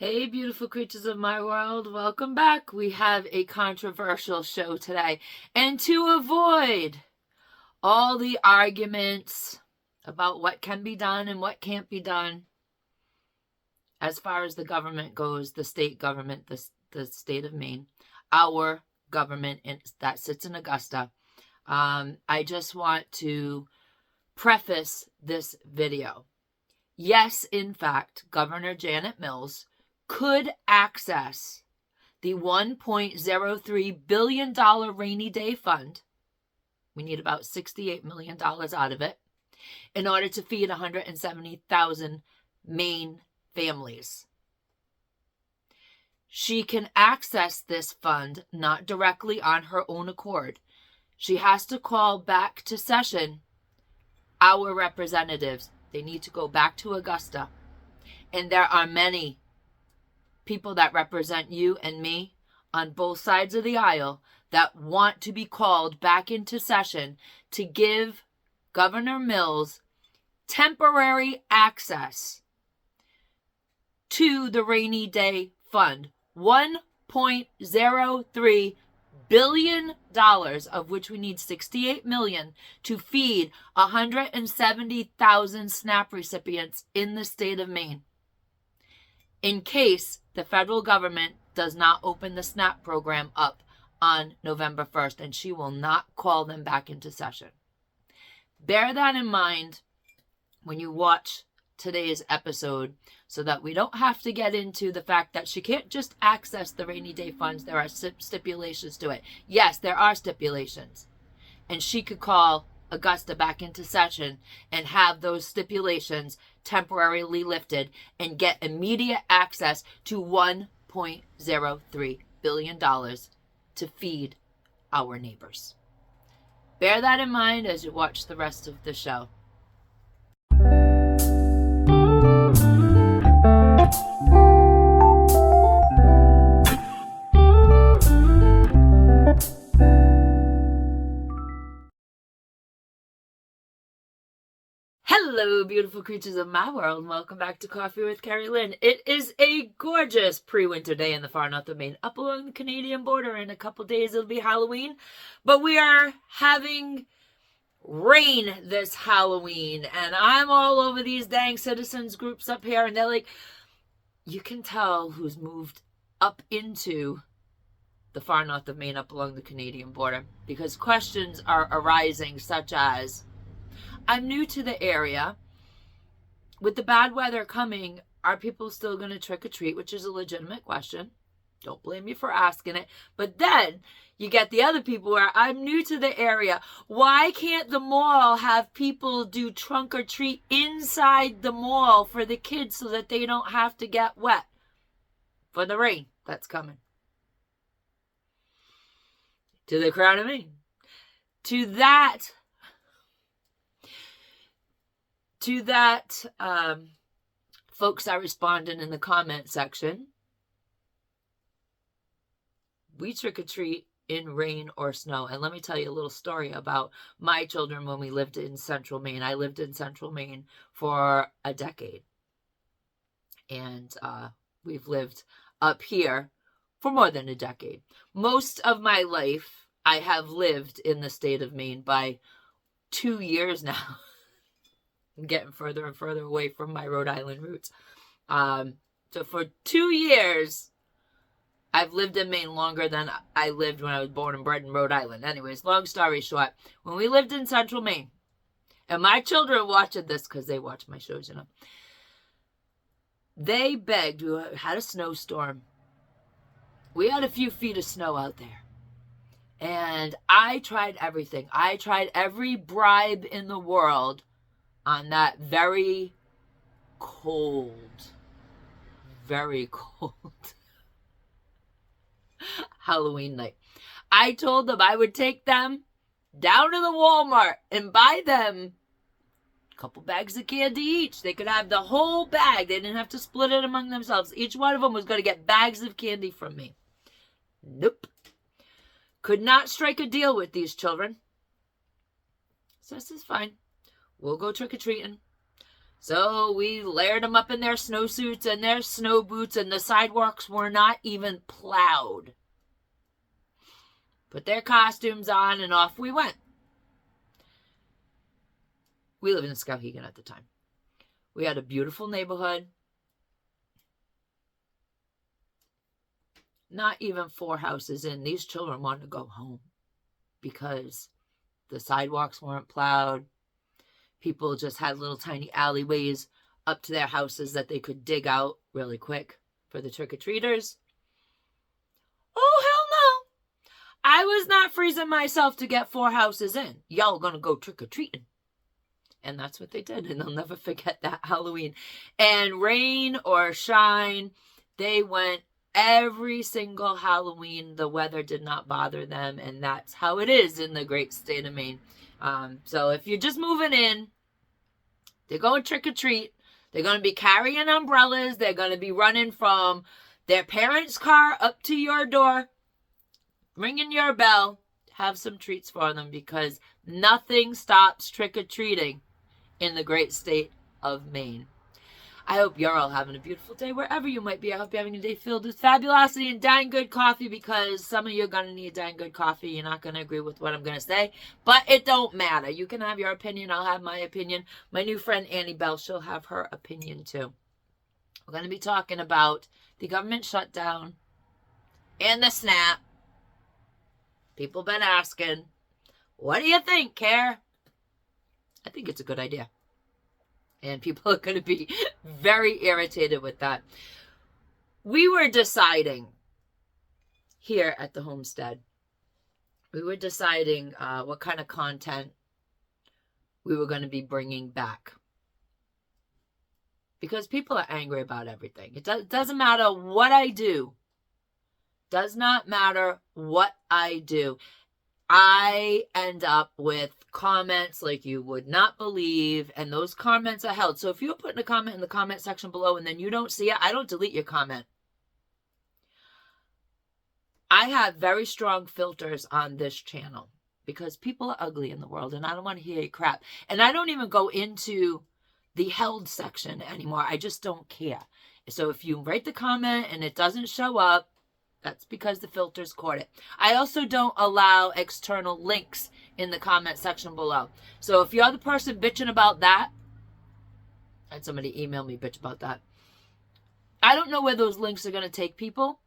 Hey, beautiful creatures of my world. Welcome back. We have a controversial show today. And to avoid all the arguments about what can be done and what can't be done, as far as the government goes, the state government, the state of Maine, our government that sits in Augusta, I just want to preface this video. Yes, in fact, Governor Janet Mills could access the $1.03 billion rainy day fund. We need about $68 million out of it in order to feed 170,000 Maine families. She can access this fund not directly on her own accord. She has to call back to session our representatives. They need to go back to Augusta. And there are many people that represent you and me on both sides of the aisle that want to be called back into session to give Governor Mills temporary access to the rainy day fund. $1.03 billion, of which we need $68 million to feed 170,000 SNAP recipients in the state of Maine, in case the federal government does not open the SNAP program up on November 1st, and she will not call them back into session. Bear that in mind when you watch today's episode, so that we don't have to get into the fact that she can't just access the rainy day funds. There are stipulations to it. Yes, there are stipulations. And she could call Augusta back into session and have those stipulations temporarily lifted and get immediate access to $1.03 billion to feed our neighbors. Bear that in mind as you watch the rest of the show. Hello, beautiful creatures of my world. Welcome back to Coffee with Kerri-Lynn. It is a gorgeous pre-winter day in the far north of Maine, up along the Canadian border. In a couple days, it'll be Halloween. But we are having rain this Halloween. And I'm all over these dang citizens groups up here. And they're like, you can tell who's moved up into the far north of Maine, up along the Canadian border. Because questions are arising such as, I'm new to the area. With the bad weather coming, are people still going to trick or treat? Which is a legitimate question. Don't blame me for asking it. But then you get the other people where I'm new to the area. Why can't the mall have people do trunk or treat inside the mall for the kids so that they don't have to get wet for the rain that's coming? To the crown of Maine. To that, folks are responding in the comment section. We trick-or-treat in rain or snow. And let me tell you a little story about my children when we lived in central Maine. I lived in central Maine for a decade. And we've lived up here for more than a decade. Most of my life, I have lived in the state of Maine by 2 years now. I'm getting further and further away from my Rhode Island roots. So for 2 years, I've lived in Maine longer than I lived when I was born and bred in Rhode Island. Anyways, long story short, when we lived in central Maine, and my children watching this because they watch my shows, you know, they begged. We had a snowstorm. We had a few feet of snow out there. And I tried everything. I tried every bribe in the world on that very cold Halloween night. I told them I would take them down to the Walmart and buy them a couple bags of candy each. They could have the whole bag. They didn't have to split it among themselves. Each one of them was going to get bags of candy from me. Nope. Could not strike a deal with these children. So this is fine. We'll go trick-or-treating. So we layered them up in their snowsuits and their snow boots, and the sidewalks were not even plowed. Put their costumes on, and off we went. We lived in Skowhegan at the time. We had a beautiful neighborhood. Not even 4 houses in, these children wanted to go home because the sidewalks weren't plowed. People just had little tiny alleyways up to their houses that they could dig out really quick for the trick-or-treaters. Oh, hell no. I was not freezing myself to get 4 houses in. Y'all gonna go trick-or-treating. And that's what they did. And I'll never forget that Halloween. And rain or shine, they went every single Halloween. The weather did not bother them. And that's how it is in the great state of Maine. So if you're just moving in, they're going trick-or-treat. They're going to be carrying umbrellas. They're going to be running from their parents' car up to your door, ringing your bell. Have some treats for them because nothing stops trick-or-treating in the great state of Maine. I hope you're all having a beautiful day wherever you might be. I hope you're having a day filled with fabulosity and dang good coffee, because some of you are going to need dang good coffee. You're not going to agree with what I'm going to say, but it don't matter. You can have your opinion. I'll have my opinion. My new friend Annie Bell, she'll have her opinion too. We're going to be talking about the government shutdown and the SNAP. People been asking, what do you think, Kerr? I think it's a good idea. And people are going to be very irritated with that. We were deciding here at the homestead, we were deciding what kind of content we were going to be bringing back. Because people are angry about everything. It doesn't matter what I do. Does not matter what I do. I end up with comments like you would not believe, and those comments are held. So if you're putting a comment in the comment section below and then you don't see it, I don't delete your comment. I have very strong filters on this channel because people are ugly in the world and I don't want to hear your crap. And I don't even go into the held section anymore. I just don't care. So if you write the comment and it doesn't show up, that's because the filters caught it. I also don't allow external links in the comment section below. So if you're the person bitching about that, I had somebody email me bitch about that. I don't know where those links are going to take people.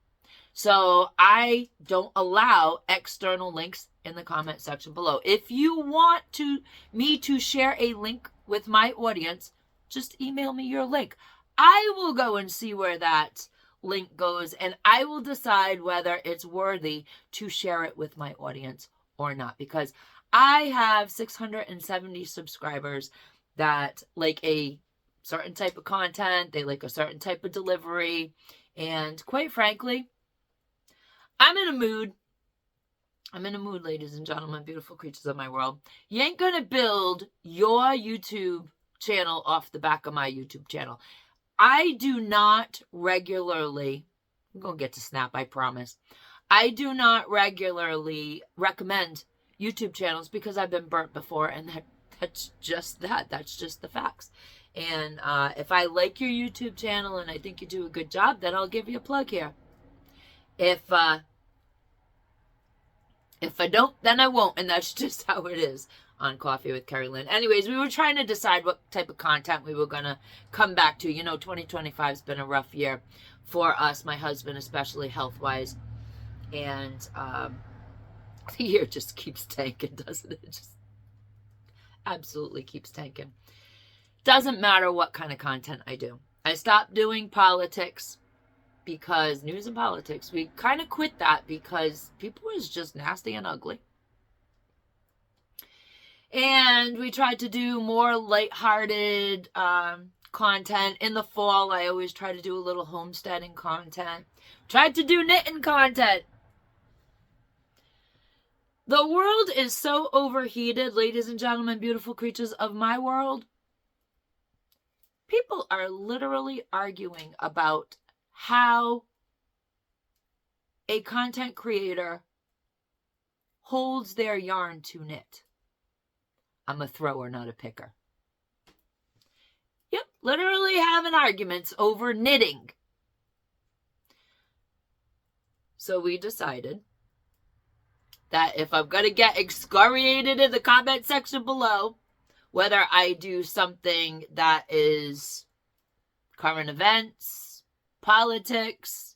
So I don't allow external links in the comment section below. If you want me to share a link with my audience, just email me your link. I will go and see where that link goes, and I will decide whether it's worthy to share it with my audience or not, because I have 670 subscribers that like a certain type of content, they like a certain type of delivery, and quite frankly, I'm in a mood. I'm in a mood, ladies and gentlemen, beautiful creatures of my world. You ain't gonna build your YouTube channel off the back of my YouTube channel. I do not regularly, I'm going to get to Snap, I promise. I do not regularly recommend YouTube channels because I've been burnt before, and that's just that. That's just the facts. And if I like your YouTube channel and I think you do a good job, then I'll give you a plug here. If I don't, then I won't, and that's just how it is on Coffee with Kerri-Lynn. Anyways, we were trying to decide what type of content we were going to come back to. You know, 2025 has been a rough year for us, my husband, especially health-wise. And the year just keeps tanking, doesn't it? It just absolutely keeps tanking. Doesn't matter what kind of content I do. I stopped doing politics because news and politics, we kind of quit that because people was just nasty and ugly. And we tried to do more lighthearted content. In the fall, I always try to do a little homesteading content. Tried to do knitting content. The world is so overheated, ladies and gentlemen, beautiful creatures of my world. People are literally arguing about how a content creator holds their yarn to knit. I'm a thrower, not a picker. Yep. literally having arguments over knitting. So we decided that if I'm going to get excoriated in the comment section below, whether I do something that is current events, politics,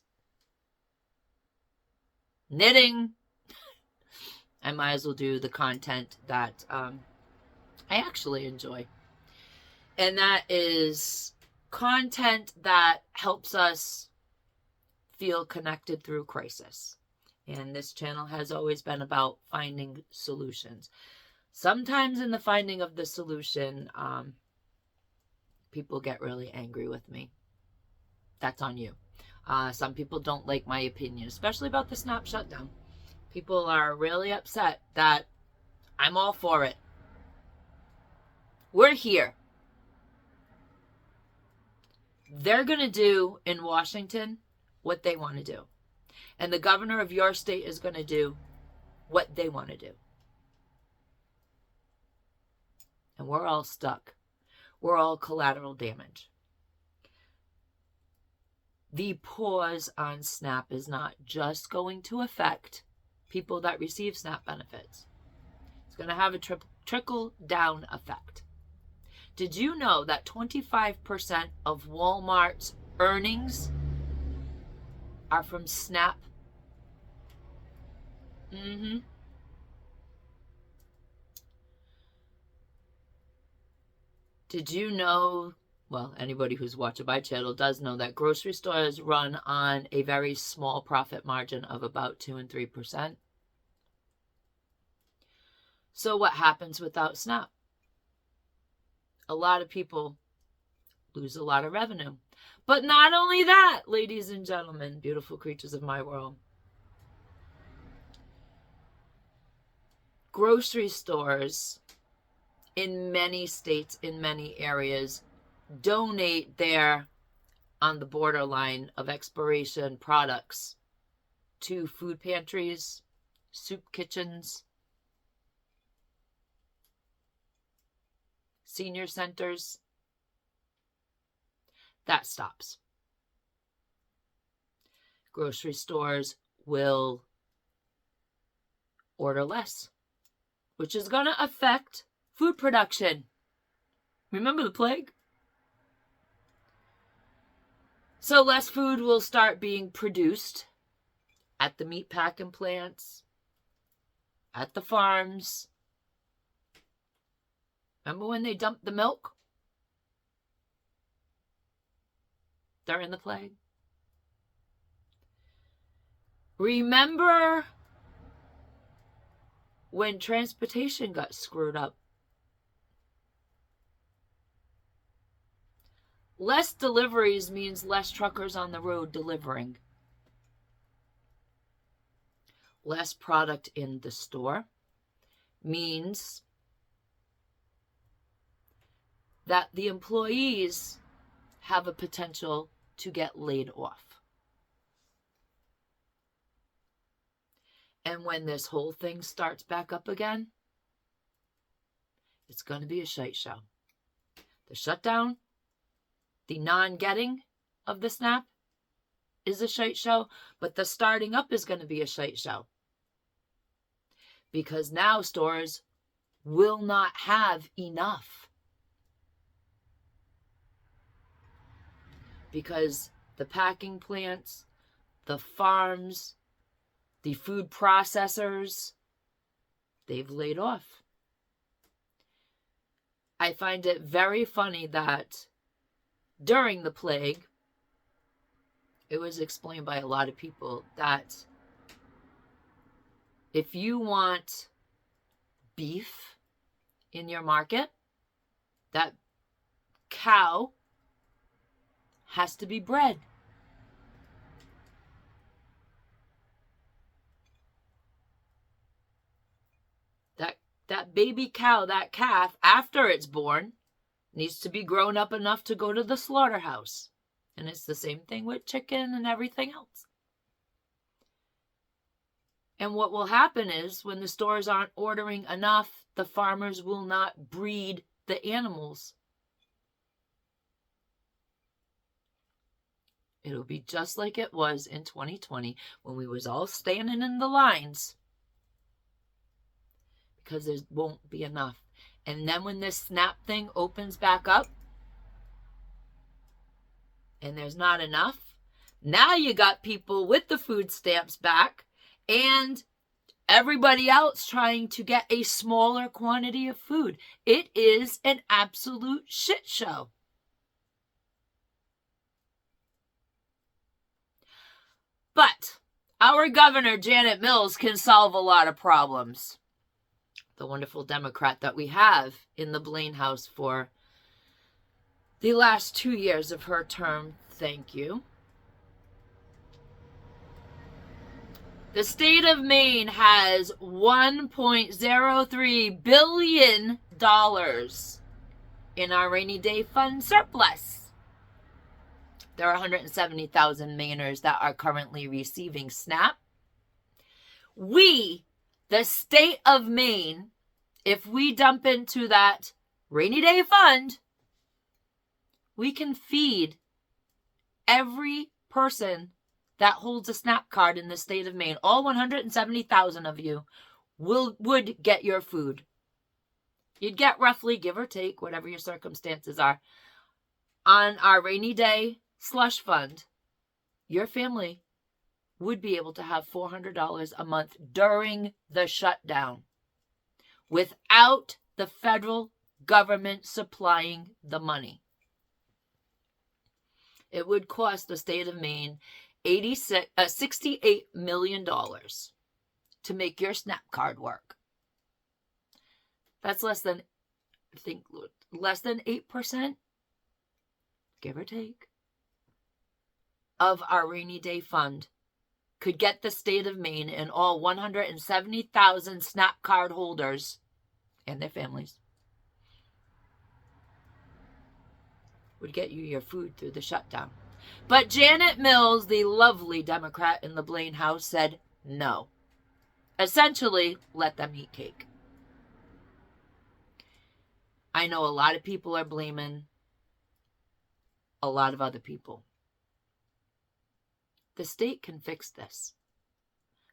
knitting, I might as well do the content that I actually enjoy. And that is content that helps us feel connected through crisis. And this channel has always been about finding solutions. Sometimes in the finding of the solution, people get really angry with me. That's on you. Some people don't like my opinion, especially about the SNAP shutdown. People are really upset that I'm all for it. We're here. They're going to do in Washington what they want to do. And the governor of your state is going to do what they want to do. And we're all stuck. We're all collateral damage. The pause on SNAP is not just going to affect people that receive SNAP benefits. It's going to have a trickle-down effect. Did you know that 25% of Walmart's earnings are from SNAP? Did you know, well, anybody who's watching my channel does know that grocery stores run on a very small profit margin of about 2 and 3%. So what happens without SNAP? A lot of people lose a lot of revenue. But not only that, ladies and gentlemen, beautiful creatures of my world. Grocery stores in many states, in many areas, donate their on the borderline of expiration products to food pantries, soup kitchens, senior centers. That stops. Grocery stores will order less, which is going to affect food production. Remember the plague? So less food will start being produced at the meat packing plants, at the farms. Remember when they dumped the milk during the plague? Remember when transportation got screwed up? Less deliveries means less truckers on the road delivering. Less product in the store means that the employees have a potential to get laid off. And when this whole thing starts back up again, it's going to be a shite show. The shutdown, the non-getting of the SNAP is a shite show, but the starting up is going to be a shite show. Because now stores will not have enough. Because the packing plants, the farms, the food processors, they've laid off. I find it very funny that during the plague, it was explained by a lot of people that if you want beef in your market, that cow has to be bred. That baby cow, that calf, after it's born, needs to be grown up enough to go to the slaughterhouse. And it's the same thing with chicken and everything else. And what will happen is when the stores aren't ordering enough, the farmers will not breed the animals. It'll be just like it was in 2020 when we was all standing in the lines because there won't be enough. And then when this SNAP thing opens back up and there's not enough, now you got people with the food stamps back and everybody else trying to get a smaller quantity of food. It is an absolute shit show. But our governor, Janet Mills, can solve a lot of problems. The wonderful Democrat that we have in the Blaine House for the last 2 years of her term. Thank you. The state of Maine has $1.03 billion in our rainy day fund surplus. There are 170,000 Mainers that are currently receiving SNAP. We, the state of Maine, if we dump into that rainy day fund, we can feed every person that holds a SNAP card in the state of Maine. All 170,000 of you would get your food. You'd get roughly, give or take, whatever your circumstances are, on our rainy day slush fund. Your family would be able to have $400 a month during the shutdown without the federal government supplying the money. It would cost the state of Maine $68 million to make your SNAP card work. That's less than 8%, give or take, of our rainy day fund could get the state of Maine and all 170,000 SNAP card holders and their families would get you your food through the shutdown. But Janet Mills, the lovely Democrat in the Blaine House, said no. Essentially, let them eat cake. I know a lot of people are blaming a lot of other people. The state can fix this.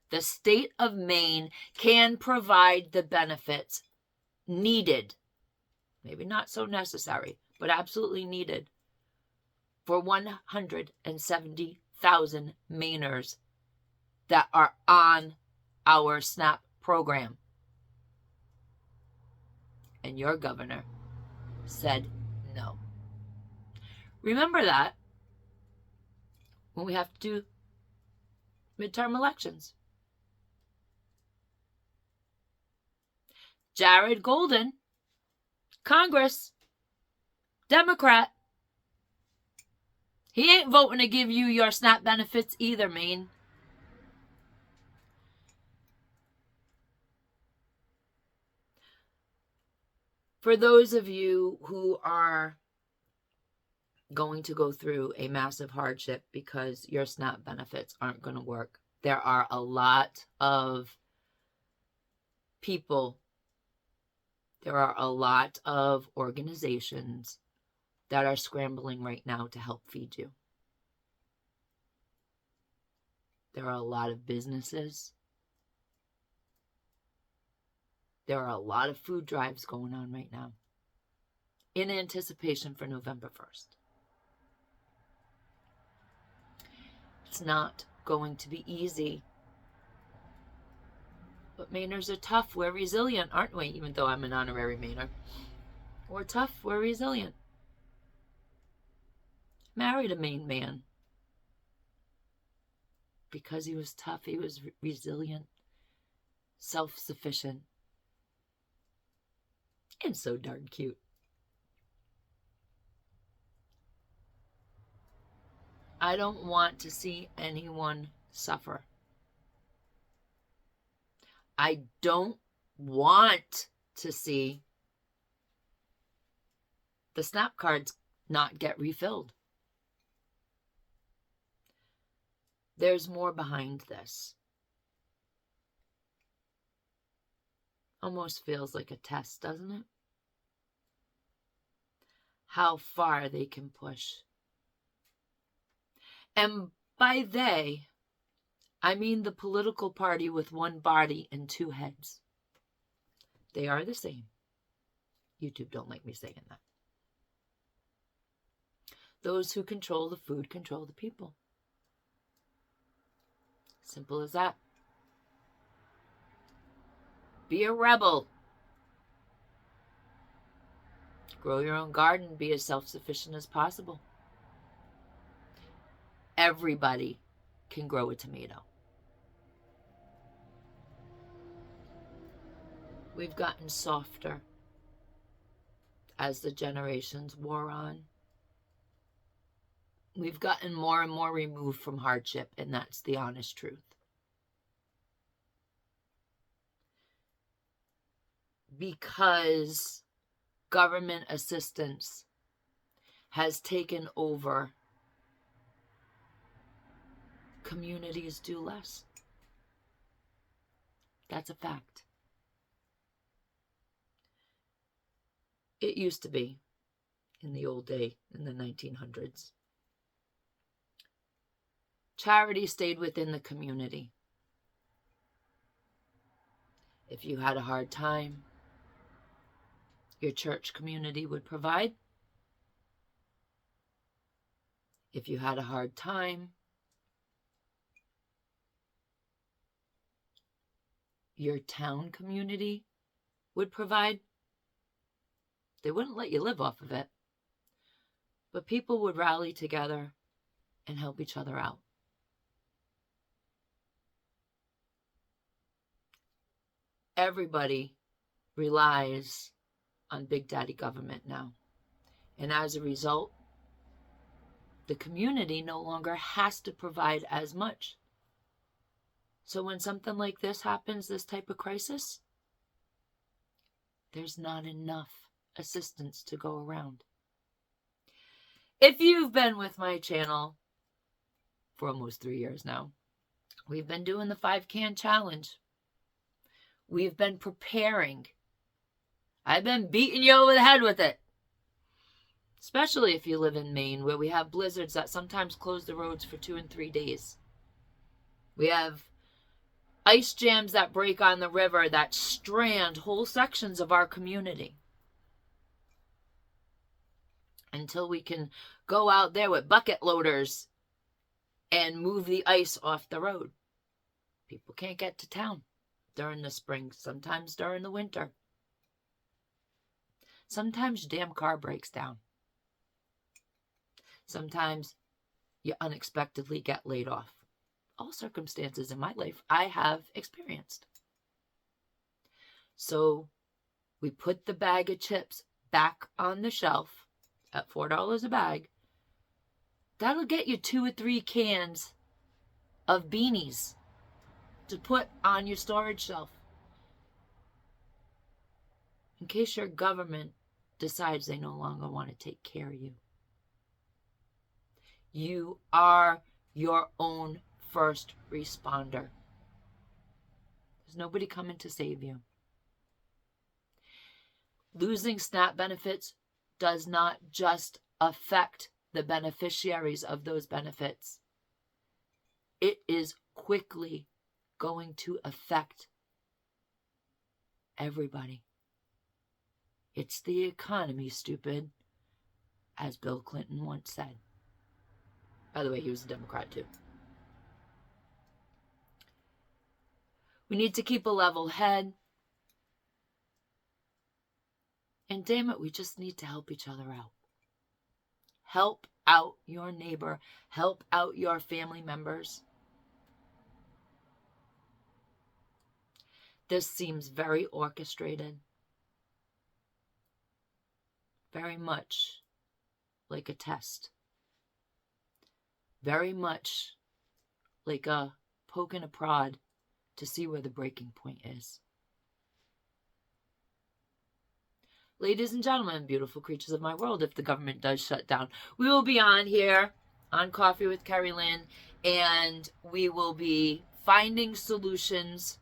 The state of Maine can provide the benefits needed, maybe not so necessary, but absolutely needed, for 170,000 Mainers that are on our SNAP program. And your governor said no. Remember that when we have to do midterm elections. Jared Golden, Congress, Democrat. He ain't voting to give you your SNAP benefits either, Maine. For those of you who are going to go through a massive hardship because your SNAP benefits aren't going to work, there are a lot of people, there are a lot of organizations that are scrambling right now to help feed you. There are a lot of businesses. There are a lot of food drives going on right now in anticipation for November 1st. It's not going to be easy. But Mainers are tough. We're resilient, aren't we? Even though I'm an honorary Mainer. We're tough. We're resilient. Married a Maine man. Because he was tough, he was resilient, self-sufficient, and so darn cute. I don't want to see anyone suffer. I don't want to see the SNAP cards not get refilled. There's more behind this. Almost feels like a test, doesn't it? How far they can push. And by they, I mean the political party with one body and two heads. They are the same. YouTube don't like me saying that. Those who control the food control the people. Simple as that. Be a rebel. Grow your own garden. Be as self-sufficient as possible. Everybody can grow a tomato. We've gotten softer as the generations wore on. We've gotten more and more removed from hardship, and that's the honest truth. Because government assistance has taken over, communities do less. That's a fact. It used to be, in the old day, in the 1900s. Charity stayed within the community. If you had a hard time, your church community would provide. If you had a hard time, your town community would provide. They wouldn't let you live off of it, but people would rally together and help each other out. Everybody relies on Big Daddy government now. And as a result, the community no longer has to provide as much. So when something like this happens, this type of crisis, there's not enough assistance to go around. If you've been with my channel for almost 3 years now, we've been doing the 5-can challenge. We've been preparing. I've been beating you over the head with it. Especially if you live in Maine, where we have blizzards that sometimes close the roads for 2 and 3 days. We have ice jams that break on the river that strand whole sections of our community. Until we can go out there with bucket loaders and move the ice off the road. People can't get to town during the spring, sometimes during the winter. Sometimes your damn car breaks down. Sometimes you unexpectedly get laid off. All circumstances in my life I have experienced. So we put the bag of chips back on the shelf at $4 a bag. That'll get you 2 or 3 cans of beanies to put on your storage shelf. In case your government decides they no longer want to take care of you. You are your own first responder. There's nobody coming to save you. Losing SNAP benefits does not just affect the beneficiaries of those benefits. It is quickly going to affect everybody. It's the economy, stupid, as Bill Clinton once said. By the way, he was a Democrat too. We need to keep a level head. And damn it, we just need to help each other out. Help out your neighbor. Help out your family members. This seems very orchestrated. Very much like a test. Very much like a poke and a prod to see where the breaking point is. Ladies and gentlemen, beautiful creatures of my world, if the government does shut down, we will be on here on Coffee with Kerri-Lynn, and we will be finding solutions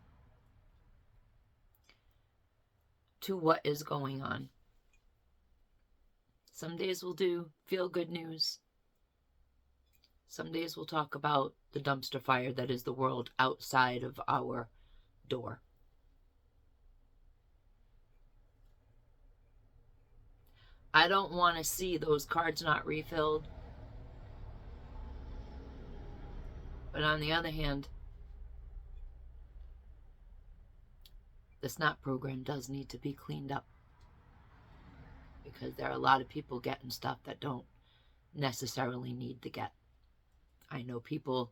to what is going on. Some days we'll do feel-good news. Some days we'll talk about the dumpster fire that is the world outside of our door. I don't want to see those cards not refilled. But on the other hand, the SNAP program does need to be cleaned up, because there are a lot of people getting stuff that don't necessarily need to get. I know people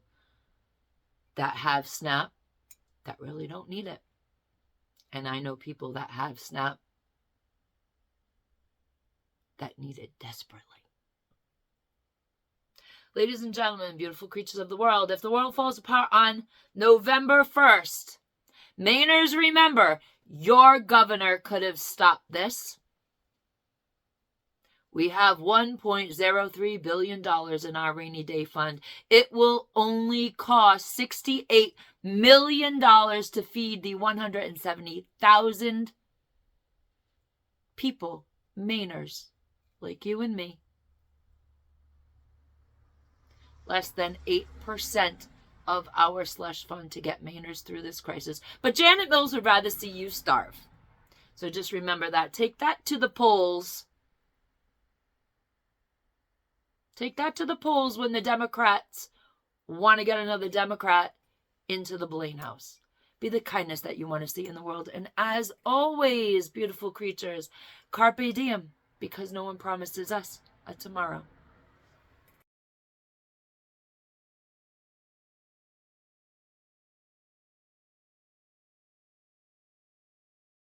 that have SNAP that really don't need it. And I know people that have SNAP that need it desperately. Ladies and gentlemen, beautiful creatures of the world, if the world falls apart on November 1st, Mainers, remember, your governor could have stopped this. We have $1.03 billion in our rainy day fund. It will only cost $68 million to feed the 170,000 people, Mainers, like you and me. Less than 8% of our slush fund to get Mainers through this crisis. But Janet Mills would rather see you starve. So just remember that. Take that to the polls. Take that to the polls when the Democrats want to get another Democrat into the Blaine House. Be the kindness that you want to see in the world. And as always, beautiful creatures, Carpe Diem, because no one promises us a tomorrow.